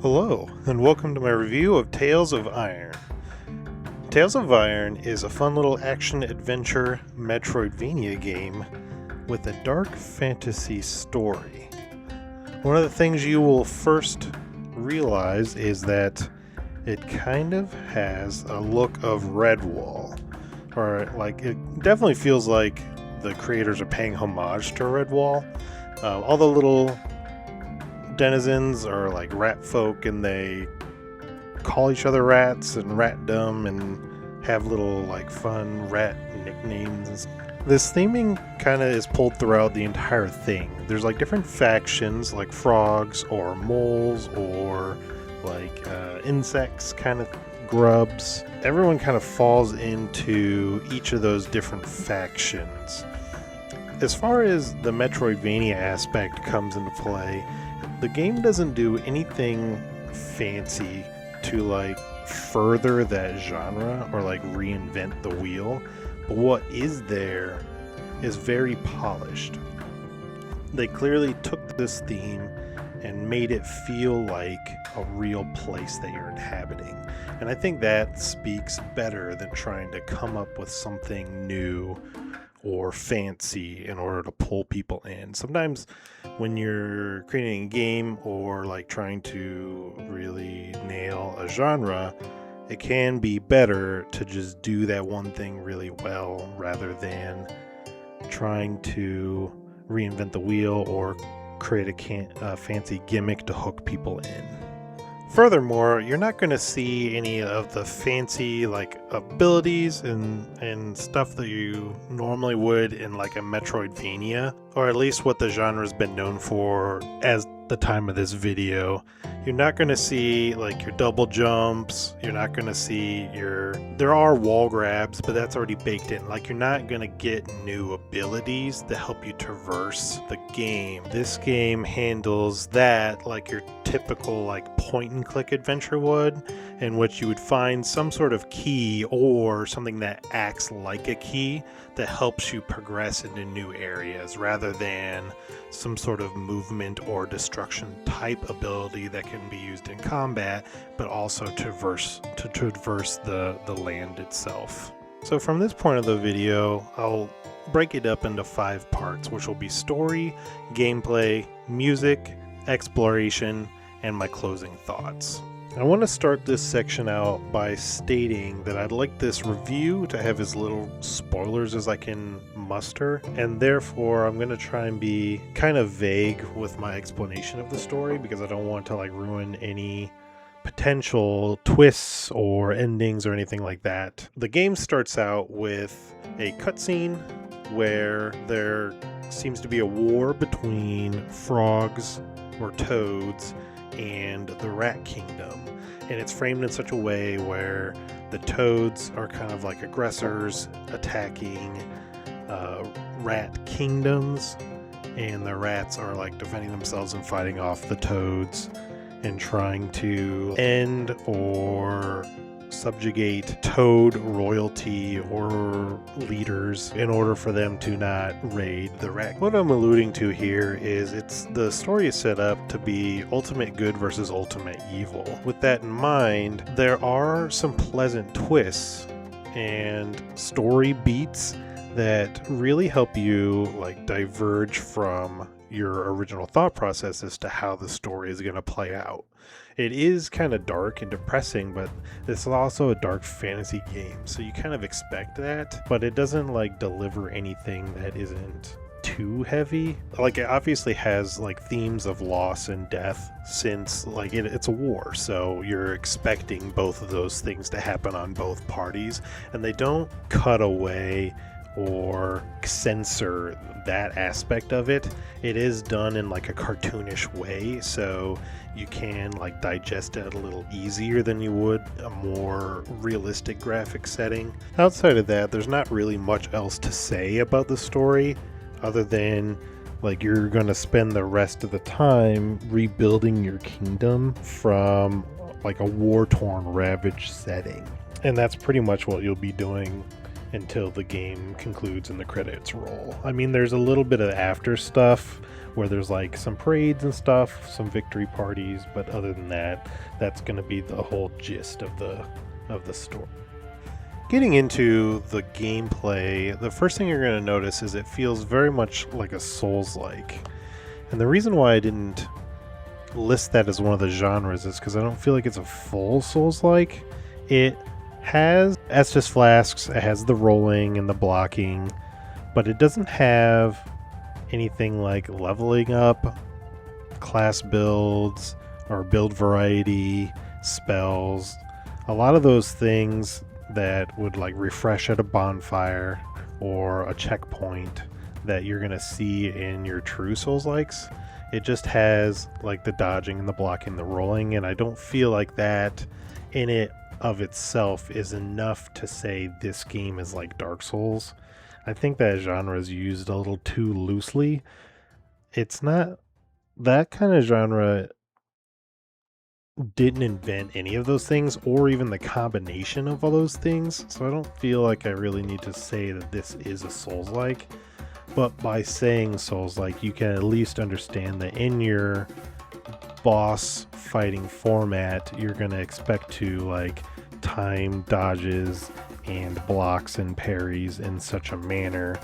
Hello, and welcome to my review of Tales of Iron. Tales of Iron is a fun little action-adventure metroidvania game with a dark fantasy story. One of the things you will first realize is that it kind of has a look of Redwall, or like it definitely feels like the creators are paying homage to Redwall. All the little denizens are like rat folk, and they call each other rats and ratdom and have little like fun rat nicknames. This theming kind of is pulled throughout the entire thing. There's like different factions like frogs or moles or like insects, kind of grubs. Everyone kind of falls into each of those different factions. As far as the metroidvania aspect comes into play, the game doesn't do anything fancy to like further that genre or like reinvent the wheel, but what is there is very polished. They clearly took this theme and made it feel like a real place that you're inhabiting, and I think that speaks better than trying to come up with something new or fancy in order to pull people in. Sometimes when you're creating a game or like trying to really nail a genre, it can be better to just do that one thing really well rather than trying to reinvent the wheel or create a fancy gimmick to hook people in. Furthermore, you're not going to see any of the fancy like abilities and stuff that you normally would in like a Metroidvania, or at least what the genre's been known for as the time of this video. You're not going to see like your double jumps. You're not going to see there are wall grabs, but that's already baked in. Like, you're not going to get new abilities that help you traverse the game. This game handles that like your typical like point and click adventure would, in which you would find some sort of key or something that acts like a key that helps you progress into new areas, rather than some sort of movement or destruction type ability that can be used in combat, but also to traverse the land itself. So from this point of the video, I'll break it up into 5 parts, which will be story, gameplay, music, exploration, and my closing thoughts. I want to start this section out by stating that I'd like this review to have as little spoilers as I can muster, and therefore I'm going to try and be kind of vague with my explanation of the story, because I don't want to like ruin any potential twists or endings or anything like that. The game starts out with a cutscene where there seems to be a war between frogs or toads and the rat kingdom, and it's framed in such a way where the toads are kind of like aggressors attacking rat kingdoms, and the rats are like defending themselves and fighting off the toads and trying to end or subjugate toad royalty or leaders in order for them to not raid the rat. What I'm alluding to here is the story is set up to be ultimate good versus ultimate evil. With that in mind, there are some pleasant twists and story beats that really help you like diverge from your original thought process as to how the story is going to play out. It is kind of dark and depressing, but it's also a dark fantasy game, so you kind of expect that, but it doesn't like deliver anything that isn't too heavy. Like, it obviously has like themes of loss and death, since like it's a war, so you're expecting both of those things to happen on both parties, and they don't cut away or censor that aspect of it. It is done in like a cartoonish way, so you can like digest it a little easier than you would a more realistic graphic setting. Outside of that, there's not really much else to say about the story, other than like you're gonna spend the rest of the time rebuilding your kingdom from like a war-torn, ravaged setting, and that's pretty much what you'll be doing until the game concludes and the credits roll. I mean, there's a little bit of after stuff where there's like some parades and stuff, some victory parties, but other than that, that's going to be the whole gist of the story. Getting into the gameplay, the first thing you're going to notice is it feels very much like a Souls-like. And the reason why I didn't list that as one of the genres is because I don't feel like it's a full Souls-like. It has Estus flasks, it has the rolling and the blocking, but it doesn't have anything like leveling up, class builds, or build variety, spells. A lot of those things that would like refresh at a bonfire or a checkpoint that you're going to see in your true Souls-likes. It just has like the dodging and the blocking, the rolling, and I don't feel like that in it of itself is enough to say this game is like Dark Souls. I think that genre is used a little too loosely. It's not that kind of genre didn't invent any of those things or even the combination of all those things, so I don't feel like I really need to say that this is a Souls-like. But by saying Souls-like, you can at least understand that in your boss fighting format, you're going to expect to like time dodges and blocks and parries in such a manner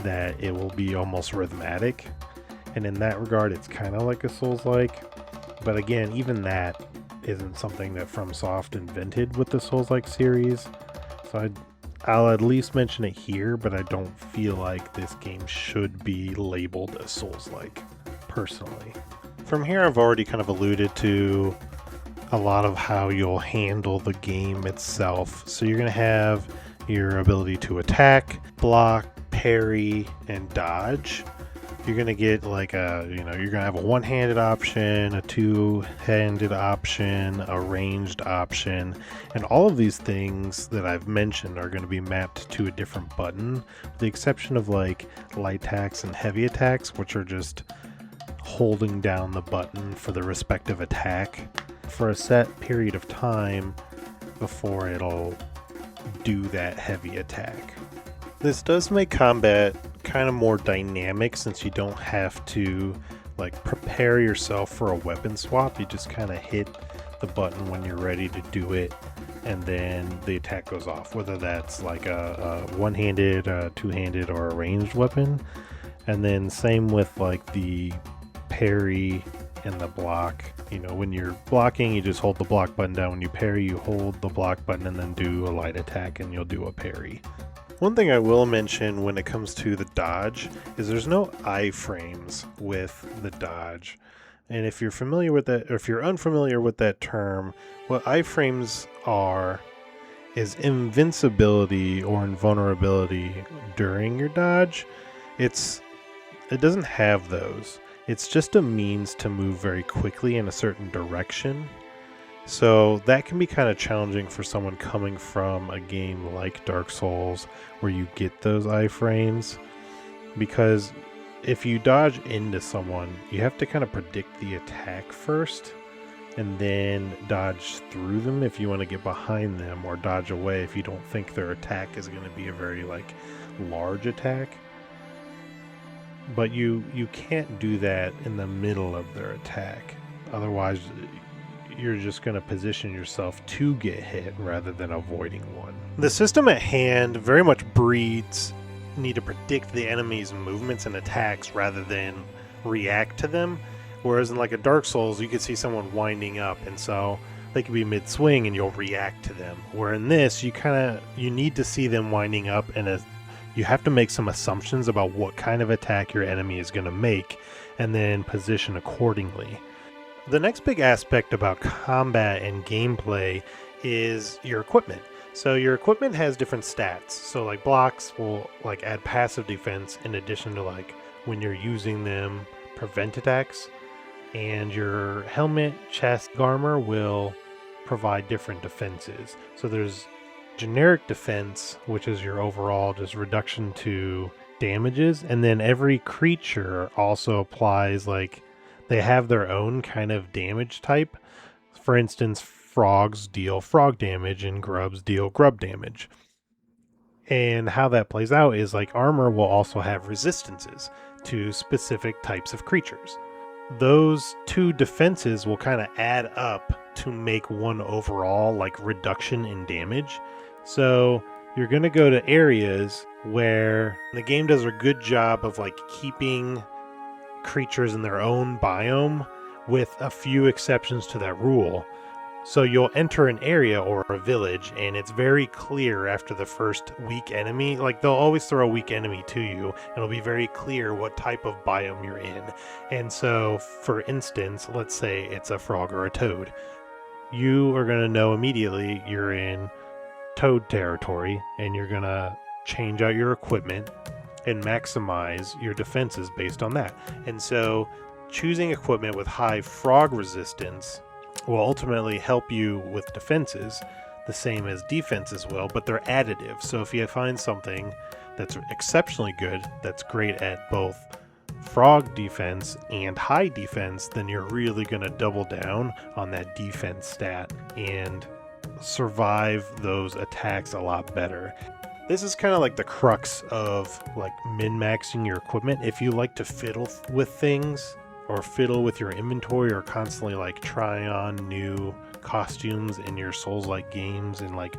that it will be almost rhythmic. And in that regard, it's kind of like a Souls-like. But again, even that isn't something that FromSoft invented with the Souls-like series. So I'll at least mention it here, but I don't feel like this game should be labeled as Souls-like, personally. From here, I've already kind of alluded to a lot of how you'll handle the game itself. So you're going to have your ability to attack, block, parry, and dodge. You're going to get like you're going to have a one-handed option, a two-handed option, a ranged option, and all of these things that I've mentioned are going to be mapped to a different button, with the exception of like light attacks and heavy attacks, which are just holding down the button for the respective attack for a set period of time before it'll do that heavy attack. This does make combat kind of more dynamic since you don't have to like prepare yourself for a weapon swap. You just kind of hit the button when you're ready to do it, and then the attack goes off, whether that's like a one-handed, a two-handed, or a ranged weapon. And then same with like the parry and the block. You know, when you're blocking, you just hold the block button down. When you parry, you hold the block button and then do a light attack, and you'll do a parry. One thing I will mention when it comes to the dodge is there's no iframes with the dodge. And if you're familiar with that, or if you're unfamiliar with that term, what iframes are is invincibility or invulnerability during your dodge. It doesn't have those. It's just a means to move very quickly in a certain direction. So that can be kind of challenging for someone coming from a game like Dark Souls where you get those iframes, because if you dodge into someone, you have to kind of predict the attack first and then dodge through them if you want to get behind them, or dodge away if you don't think their attack is going to be a very like large attack. But you can't do that in the middle of their attack. Otherwise, you're just going to position yourself to get hit rather than avoiding one. The system at hand very much breeds need to predict the enemy's movements and attacks rather than react to them. Whereas in like a Dark Souls, you could see someone winding up, and so they could be mid-swing and you'll react to them. Where in this, you need to see them winding up, and you have to make some assumptions about what kind of attack your enemy is going to make and then position accordingly. The next big aspect about combat and gameplay is your equipment. So your equipment has different stats. So like blocks will like add passive defense in addition to like when you're using them prevent attacks. And your helmet, chest, armor will provide different defenses. So there's generic defense, which is your overall just reduction to damages. And then every creature also applies like they have their own kind of damage type. For instance, frogs deal frog damage and grubs deal grub damage. And how that plays out is like armor will also have resistances to specific types of creatures. Those 2 defenses will kind of add up to make one overall like reduction in damage. So you're going to go to areas where the game does a good job of like keeping creatures in their own biome, with a few exceptions to that rule. So you'll enter an area or a village, and it's very clear after the first weak enemy. Like, they'll always throw a weak enemy to you, and it'll be very clear what type of biome you're in. And so, for instance, let's say it's a frog or a toad. You are going to know immediately you're in toad territory, and you're going to change out your equipment and maximize your defenses based on that. And so, choosing equipment with high frog resistance will ultimately help you with defenses, the same as defenses will, but they're additive. So if you find something that's exceptionally good, that's great at both frog defense and high defense, then you're really going to double down on that defense stat and survive those attacks a lot better. This is kind of like the crux of like min-maxing your equipment. If you like to fiddle with things, or fiddle with your inventory, or constantly like try on new costumes in your Souls-like games and like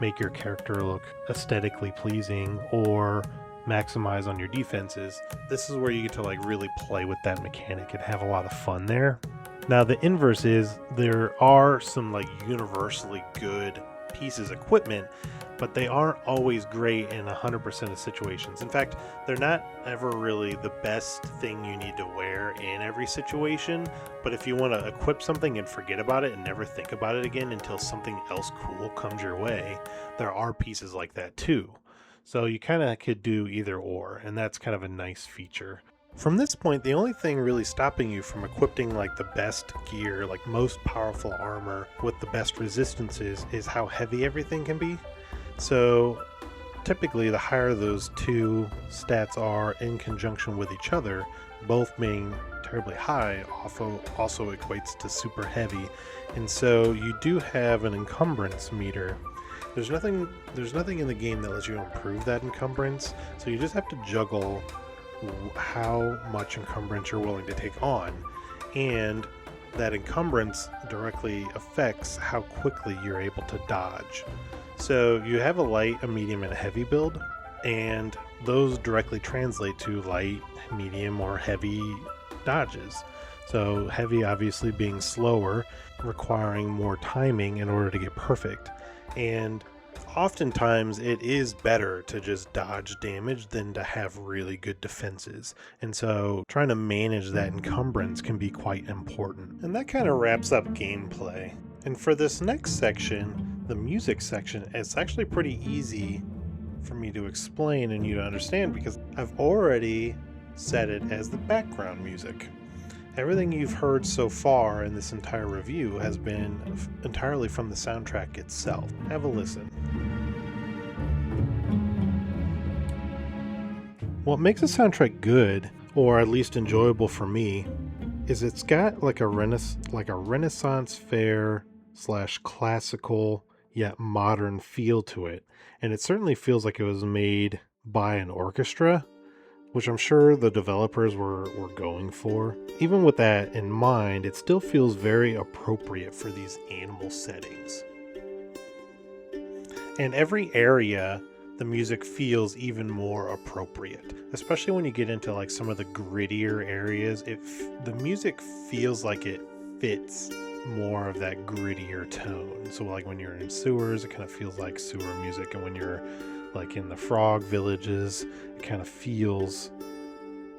make your character look aesthetically pleasing, or maximize on your defenses, this is where you get to like really play with that mechanic and have a lot of fun there. Now the inverse is there are some like universally good pieces of equipment, but they aren't always great in 100% of situations. In fact, they're not ever really the best thing you need to wear in every situation. But if you want to equip something and forget about it and never think about it again until something else cool comes your way, there are pieces like that too. So you kind of could do either or, and that's kind of a nice feature. From this point, the only thing really stopping you from equipping like the best gear, like most powerful armor with the best resistances, is how heavy everything can be. So typically the higher those 2 stats are in conjunction with each other, both being terribly high, also equates to super heavy. And so you do have an encumbrance meter. There's nothing in the game that lets you improve that encumbrance, so you just have to juggle how much encumbrance you're willing to take on, and that encumbrance directly affects how quickly you're able to dodge. So you have a light, a medium, and a heavy build, and those directly translate to light, medium, or heavy dodges. So heavy obviously being slower, requiring more timing in order to get perfect. And oftentimes it is better to just dodge damage than to have really good defenses. And so trying to manage that encumbrance can be quite important. And that kind of wraps up gameplay. And for this next section, the music section, it's actually pretty easy for me to explain and you to understand because I've already set it as the background music. Everything you've heard so far in this entire review has been entirely from the soundtrack itself. Have a listen. What makes a soundtrack good, or at least enjoyable for me, is it's got like a Renaissance fair / classical yet modern feel to it, and it certainly feels like it was made by an orchestra, which I'm sure the developers were going for. Even with that in mind, it still feels very appropriate for these animal settings. And every area, the music feels even more appropriate, especially when you get into like some of the grittier areas. The music feels like it fits more of that grittier tone. So like when you're in sewers, it kind of feels like sewer music, and when you're like in the frog villages, it kind of feels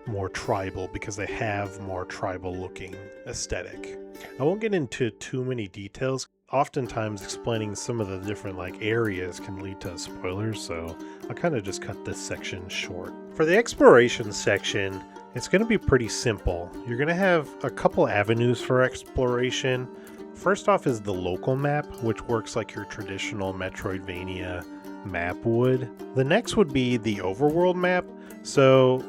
more tribal because they have more tribal looking aesthetic. I won't get into too many details. Oftentimes explaining some of the different like areas can lead to spoilers, so I'll kind of just cut this section short. For the exploration section, it's going to be pretty simple. You're going to have a couple avenues for exploration. First off is the local map, which works like your traditional Metroidvania map would. The next would be the overworld map. So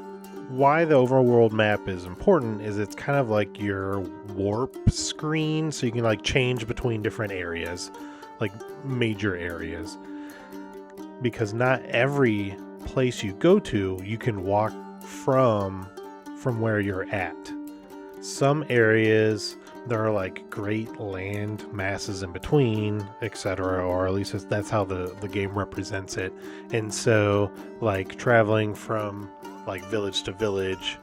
why the overworld map is important is it's kind of like your warp screen, so you can like change between different areas, like major areas, because not every place you go to you can walk from from where you're at. Some areas there are like great land masses in between, etc., or at least that's how the game represents it. And so like traveling from like village to village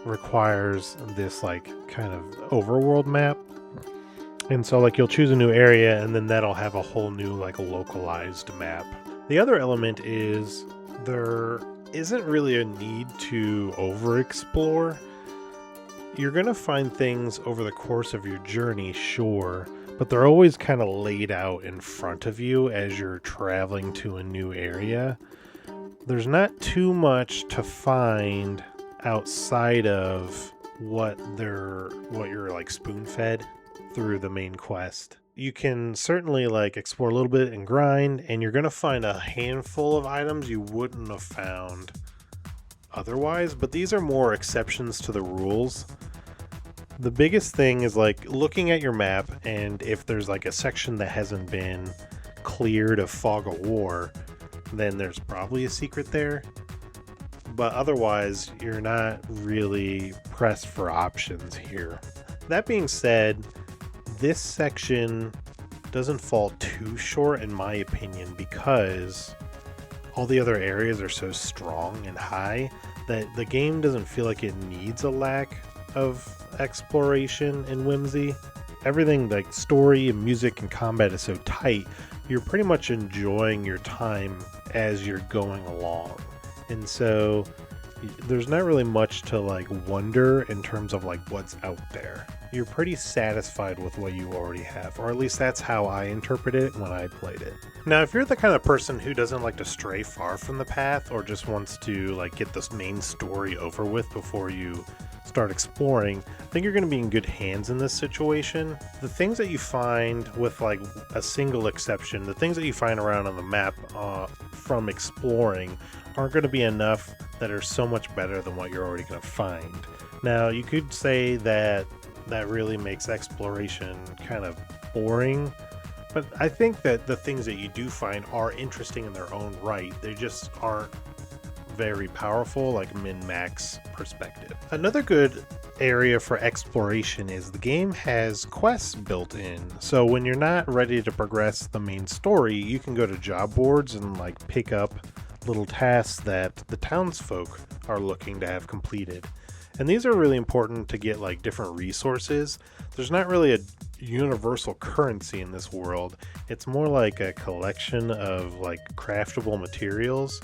requires this like kind of overworld map. And so like you'll choose a new area and then that'll have a whole new like localized map. The other element is there isn't really a need to over-explore. You're going to find things over the course of your journey, sure, but they're always kind of laid out in front of you as you're traveling to a new area. There's not too much to find outside of what you're like spoon-fed through the main quest. You can certainly like explore a little bit and grind, and you're going to find a handful of items you wouldn't have found otherwise, but these are more exceptions to the rules. The biggest thing is like looking at your map, and if there's like a section that hasn't been cleared of fog of war, then there's probably a secret there. But otherwise, you're not really pressed for options here. That being said, this section doesn't fall too short in my opinion, because all the other areas are so strong and high that the game doesn't feel like it needs a lack of exploration and whimsy. Everything like story and music and combat is so tight, you're pretty much enjoying your time as you're going along. And so there's not really much to like wonder in terms of like what's out there. You're pretty satisfied with what you already have, or at least that's how I interpret it when I played it. Now, if you're the kind of person who doesn't like to stray far from the path, or just wants to like get this main story over with before you start exploring, I think you're going to be in good hands in this situation. The things that you find, with like a single exception, the things that you find around on the map from exploring aren't going to be enough that are so much better than what you're already going to find. Now, you could say that really makes exploration kind of boring, but I think that the things that you do find are interesting in their own right. They just aren't very powerful, like min-max perspective. Another good area for exploration is the game has quests built in. So when you're not ready to progress the main story, you can go to job boards and like pick up little tasks that the townsfolk are looking to have completed. And these are really important to get like different resources. There's not really a universal currency in this world. It's more like a collection of like craftable materials.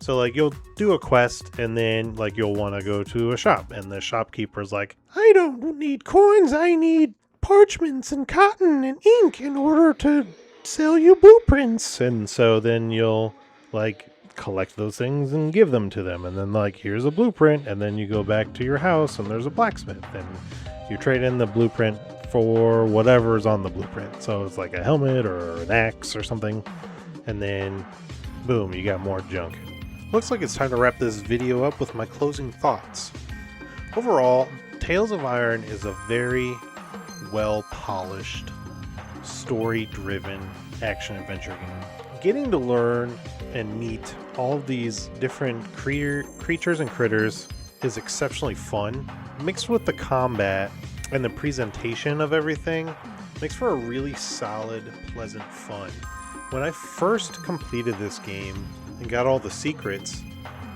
So like you'll do a quest and then like you'll want to go to a shop, and the shopkeeper's like, I don't need coins, I need parchments and cotton and ink in order to sell you blueprints. And so then you'll like collect those things and give them to them, and then like here's a blueprint, and then you go back to your house and there's a blacksmith and you trade in the blueprint for whatever's on the blueprint. So it's like a helmet or an axe or something, and then boom, you got more junk. Looks like it's time to wrap this video up with my closing thoughts. Overall, Tales of Iron is a very well polished, story driven action adventure game. Getting to learn and meet all of these different creatures and critters is exceptionally fun. Mixed with the combat and the presentation of everything, makes for a really solid, pleasant fun. When I first completed this game and got all the secrets,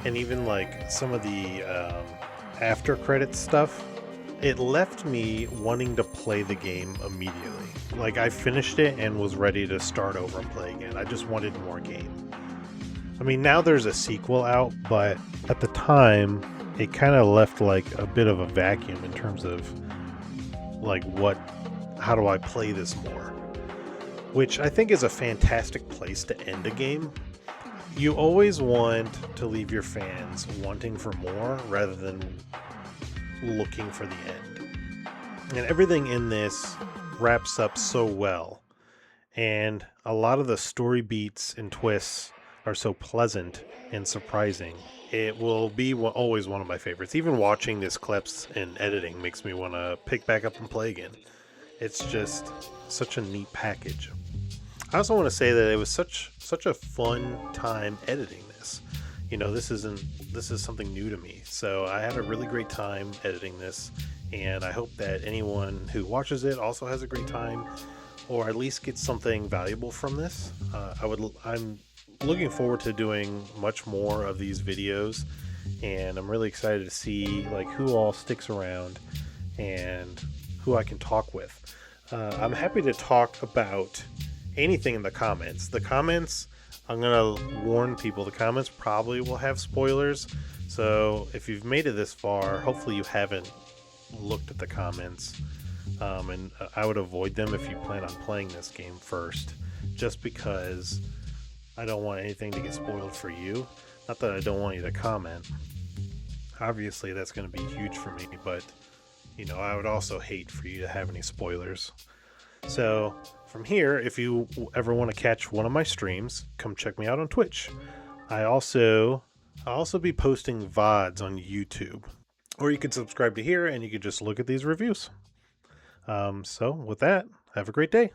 and even like some of the after credits stuff, it left me wanting to play the game immediately. Like I finished it and was ready to start over and play again. I just wanted more game. I mean, now there's a sequel out, but at the time it kind of left like a bit of a vacuum in terms of like how do I play this more? Which I think is a fantastic place to end a game. You always want to leave your fans wanting for more rather than looking for the end. And everything in this wraps up so well. And a lot of the story beats and twists are so pleasant and surprising. It will be always one of my favorites. Even watching these clips and editing makes me want to pick back up and play again. It's just such a neat package. I also want to say that it was such a fun time editing this. this is something new to me. So I had a really great time editing this, and I hope that anyone who watches it also has a great time, or at least gets something valuable from this. I'm looking forward to doing much more of these videos, and I'm really excited to see like who all sticks around and who I can talk with. I'm happy to talk about anything in the comments. I'm gonna warn people, the comments probably will have spoilers. So if you've made it this far, hopefully you haven't looked at the comments. And I would avoid them if you plan on playing this game first, just because I don't want anything to get spoiled for you. Not that I don't want you to comment. Obviously, that's going to be huge for me, but I would also hate for you to have any spoilers. So, from here, if you ever want to catch one of my streams, come check me out on Twitch. I'll also be posting VODs on YouTube. Or you can subscribe to here and you can just look at these reviews. So, with that, have a great day.